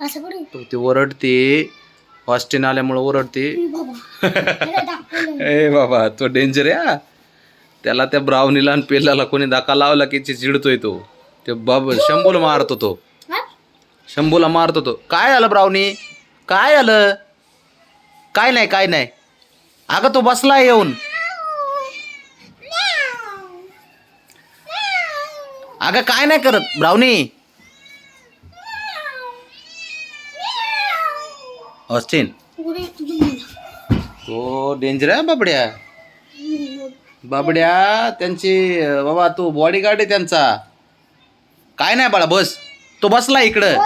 असं करू तो ते ओरडते, ऑस्टिन आल्यामुळे ओरडते. ए बाबा तो डेंजर आहे हा. त्याला त्या ब्राउनीला आणि पेलाला कोणी धक्का लावला की चिडतोय तो. ते शंभूला मारतो तो. शंभूला मारतो तो. काय आलं ब्राउनी? काय आलं? काय नाही काय नाही. अगं तो बसलाय येऊन. अगं काय नाही करत ब्राउनी. ऑस्टिन तो डेंजर आहे बाबड्या. बाबड्या त्यांची बाबा तू बॉडीगार्ड आहे त्यांचा. काय नाही बाळा बस. तो बसला इकडं.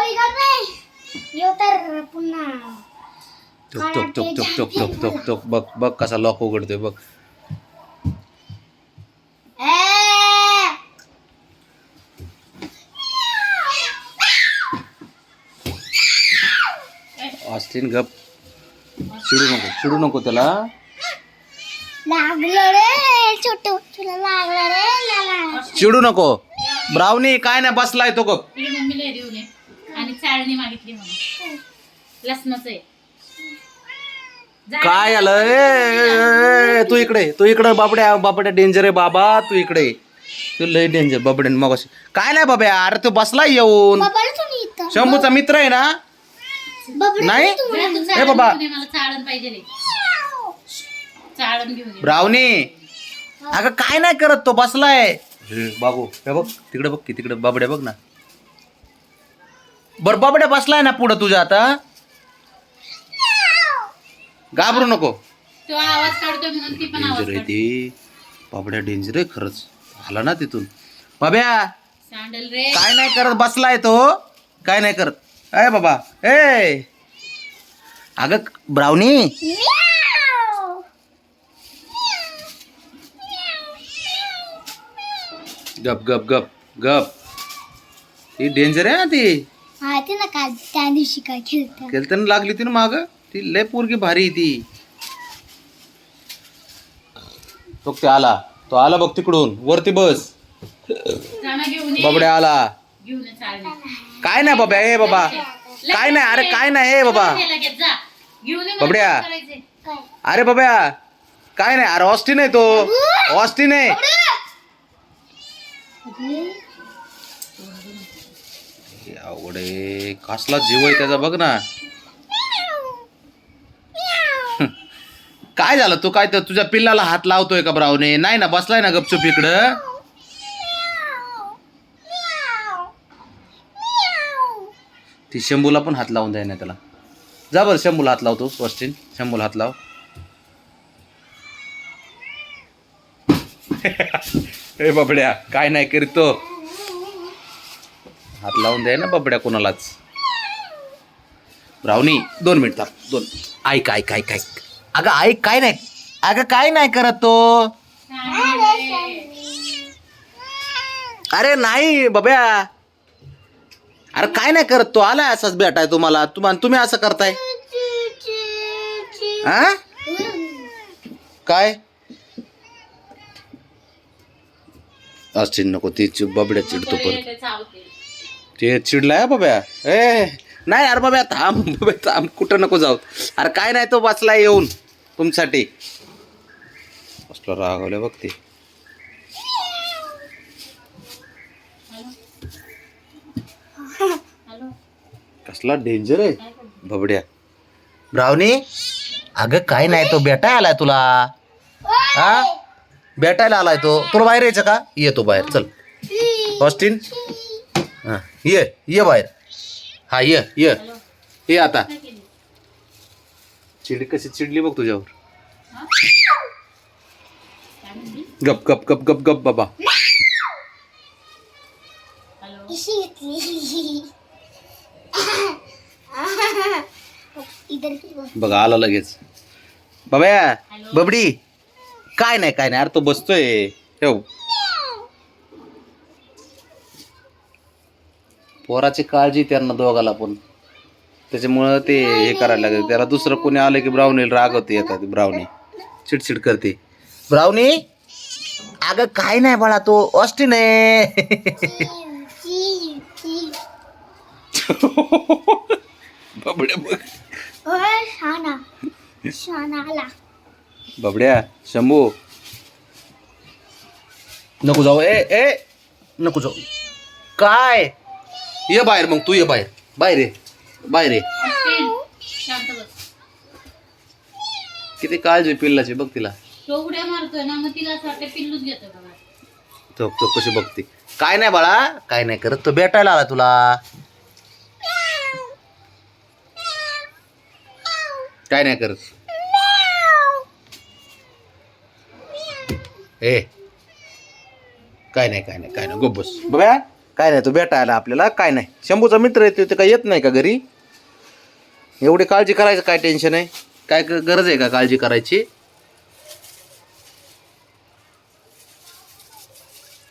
टोक टोक टोक टोक टोक टोक टोक टोक. बघ बघ कसा लॉक उघडतोय बघ. ऑस्टिन गप. चिडू नको त्याला. चिडू नको. ब्राउनी काय नाही बसलाय तो गप. मम्मीला देऊ नये आणि चाळणी मागितली म्हणून लसणाचं आहे. काय आलं? तू इकडे बाबड्या डेंजर आहे बाबा. तू इकडे. तू लय डेंजर बाबड्या. मग काय नाही बाबा. अरे तो बसलाय येऊन. शंभूचा मित्र आहे ना. नाही हे बाबा. मला चाळण पाहिजे. चाळण घेऊन ये. ब्राउनी अगं काय नाही करत तो बसलाय. बाबू हे बघ तिकडे बघ की तिकडे बाबड्या बघ ना. बर बाबड्या बसलाय ना पुढं तुझ्या आता. घाबरू नको. तो आवाज काढतो म्हणून ती पण आवाज डेंजर आहे काढते. ती. बाबड्या डेंजर आहे खरंच. आला ना तिथून. बाब्या सँडल रे. काय नाही करत बसलाय तो. काय नाही करत. अय बाबा ए अगं ब्राउनी. गप गप गप गप. ती डेंजर आहे ना ती. त्या दिवशी काय खेळत खेळताना लागली ती ना माग. ती लय पोरगी भारी आहे ती. तो ते आला. तो आला बघ तिकडून वरती बस. जाणं घेऊन ये. बाबड्या आला. घेऊन ये चाळणी. काय नाही बाबा. ए बाबा काय नाही. अरे काय नाही. ए बाबा लगेच जा. घेऊन ये मला बाबड्या. काम करायचंय. अरे बाब्या काय नाही. अरे ऑस्टिन आहे तो. ऑस्टिन आहे. अवघड आहे. कसला जीव आहे त्याचा बघ ना. काय झालं तू काय तर तुझ्या पिल्लाला हात लावतोय का ब्राऊने? नाही ना बसलाय ना गपचूप इकडं. ती शंभूला पण हात लावून द्याय ना त्याला. जा बरं शंभूला हात लावतो. ऑस्टिन शंभूला हात लाव. ए बाबड्या काय नाही करीत तो. हात लावून द्याय ना बाबड्या कोणालाच. ब्राउनी 2 मिनिट थांब. 2 ऐक ऐक ऐक ऐक. अगं ऐक काय नाही. अगं काय नाही करत तो. अरे नाही बाब्या. अरे काय नाही करत तो. आलाय असाच भेटाय तुम्हाला. तुम्ही असं करताय हा काय. ऑस्टिन नको. ती बाबड्या चिडतो पण. ते चिडलाय बाब्या. ए नाही अरे बाब्या थांब. बाब्या थांब. कुठं नको जाऊ. अरे काय नाही तो बसलाय येऊन तुमच्यासाठी. बसला रागवलं बघ ते. कसला डेंजर आहे बाबड्या. ब्राउनी अगं काय नाही तो भेटायला आलाय तुला. हा भेटायला आलाय तो. तुला बाहेर यायचं का? येतो बाहेर चल. ऑस्टिन हा ये बाहेर. हा ये आता. कशी चिडली बघ तुझ्यावर. गप गप गप गप गप बाबा. बघा आला लगेच. बाबा बबडी काय नाही काय नाही. अरे तो बसतोय. ठेव. पोराची काळजी त्यांना दोघाला पण. त्याच्यामुळं ते हे करायला लागेल. त्याला दुसरं कोणी आलं की ब्राउनी रागवते. येतात ब्राउनी चिडचिड करते. ब्राउनी अगं काय नाही बाळा तो ऑस्टिन आहे. बबड्या बघ. ओय शाना शाना आला. बबड्या शंभू नको जाऊ. ए ए नको जाऊ. काय ये बाहेर, मग तू ये बाहेर. बाहेर ये, बाहेर ये. शांत बस. किती काळजी पिल्लाची बघ तिला. तो उड्या मारतोय ना, मग तिला असं वाटतं पिल्लूच घेतोय बघा. तो तो कशी बघते. काय नाही बाळा, काय नाही करत. तो भेटायला आला तुला. काय नाही करत. ए काय नाही, काय नाही, काय नाही. गप्प बस बघा. काय नाही, तो भेटायला आपल्याला. काय नाही, शंभूचा मित्र येतो ते काय येत नाही का घरी. एवढी काळजी करायचं काय टेन्शन आहे. काय गरज आहे का काळजी करायची.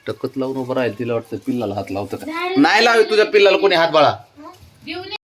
टकत लावून उभं राहील. तिला वाटतं पिल्लाला हात लावतं का. नाही लावे तुझ्या पिल्लाला कोणी हात बाळा.